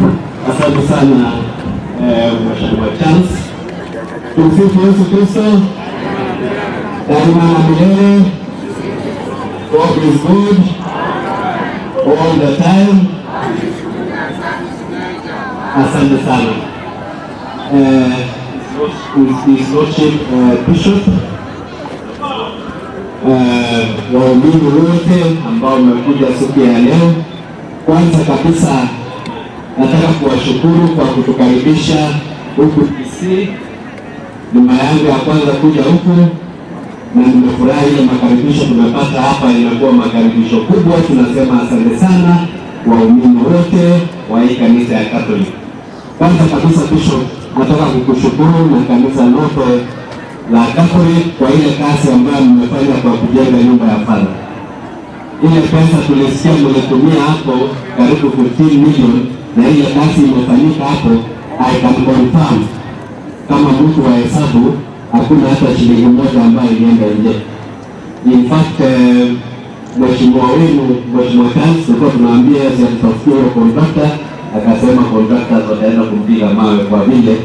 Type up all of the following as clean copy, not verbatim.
Asante sana Mheshimiwa Chance. Tumsifu Yesu Kristo. Daima na milele. God is good all the time. Asante sana. His Lordship Bishop, waumini wote ambao wamekuja siku ya leo, kwanza kabisa nataka kuwashukuru kwa kutukaribisha huku Kisii. Ni mara yangu ya kwanza kuja huku na nimefurahi ile makaribisho tumepata hapa, inakuwa makaribisho kubwa. Tunasema asante sana waumini wote wa hii kanisa ya Catholic. Kwanza kabisa Bishop, nataka kukushukuru na kanisa lote la Catholic kwa ile kazi ambayo mmefanya kwa kujenga nyumba ya Father. Ile pesa tulisikia mlitumia hapo karibu 15 milioni, na ile kazi imefanyika hapo. I can confirm kama mtu wa hesabu, hakuna hata shilingi moja ambayo ilienda nje. In fact, mheshimiwa wenu, Mheshimiwa Chance, tulikuwa tunaambia asitafutie contractor, akasema contractors wataenda kumpiga mawe kwa vile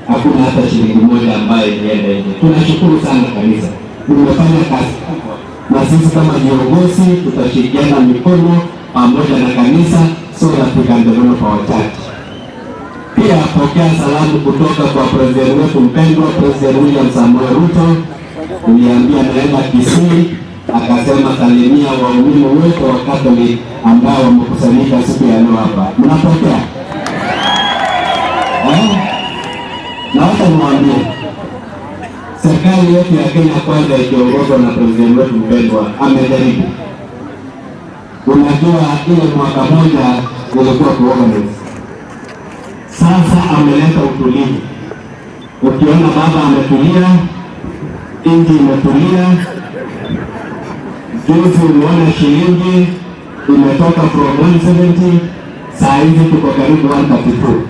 hakuna hata shilingi moja ambayo ilienda nje. Tunashukuru sana kanisa, mmefanya kazi kubwa, na sisi kama viongozi tutashirikiana mikono pamoja na kanisa so that we can develop our church. Pia pokea salamu kutoka kwa president wetu mpendwa, President William Samoei Ruto. Niliambia naenda Kisii, akasema salimia waumini wote wa Catholic ambao wamekusanyika siku ya leo hapa. Mnapokea? Na hata niwaambie, serikali yetu ya Kenya Kwanza ikiongozwa na president wetu mpendwa amejaribu. Unajua ile mwaka moja ilikuwa kuorganize. Sasa ameleta utulivu. Ukiona baba ametulia, nchi imetulia. Juzi umeona shilingi imetoka from 170, saa hizi tuko karibu 132.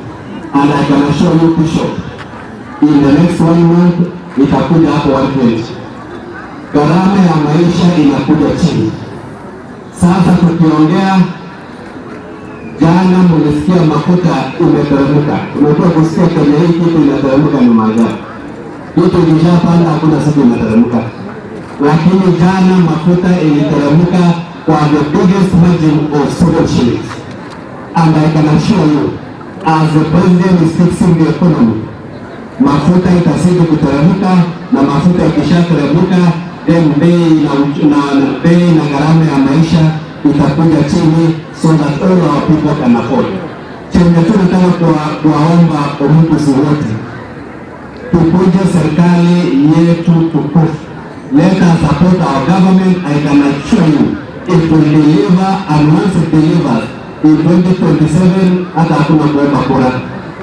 And I can assure you Bishop, in the next 1 month itakuja hapo 120. Gharama ya maisha inakuja chini. Sasa tukiongea, jana mlisikia mafuta imeteremka. Unajua kusikia kwenye hii kitu inateremka ni maajabu. Kitu kilishapanda hakuna siku inateremka. Lakini jana mafuta iliteremka kwa the biggest margin of 7 shillings. And I can assure you, as the president is fixing the economy, mafuta itazidi kuteremka, na mafuta ikishateremka, then bei na gharama ya maisha itakuja chini so that all our people can afford. Chenye tunataka kuwaomba uongozi wote, tukuje serikali yetu tukufu. Let us support our government. I can assure you it will deliver, and once it delivers in 2027 hata hakuna kuomba kura.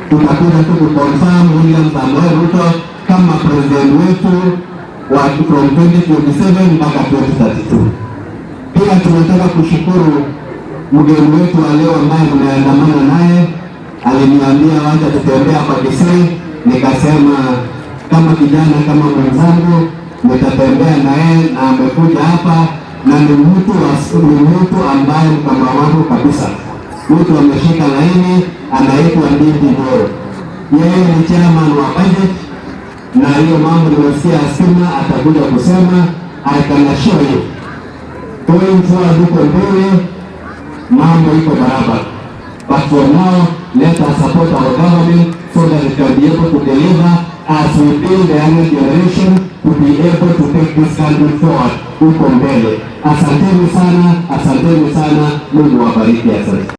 Tutakuja tu kuconfirm William Samoei Ruto kama president wetu from 2027 mpaka 2032. Pia tunataka kushukuru mgeni wetu wa leo ambaye tumeandamana naye. Aliniambia wacha tutembea kwa Kisii, nikasema kama kijana kama mwenzangu nitatembea naye, na amekuja hapa na ni mtu ambaye kama wangu kabisa. Mtu ameshika laini, anaitwa Ndindi Nyoro. Yeye ni chairman wa budget, na hiyo mambo nimesikia Asima atakuja kusema. I can assure you going forward huko mbele mambo iko barabara. But for now, let us support our government so that it can be able to deliver as we build the younger generation to be able to take this country forward huko mbele. Asanteni sana, Mungu wabariki. Asante.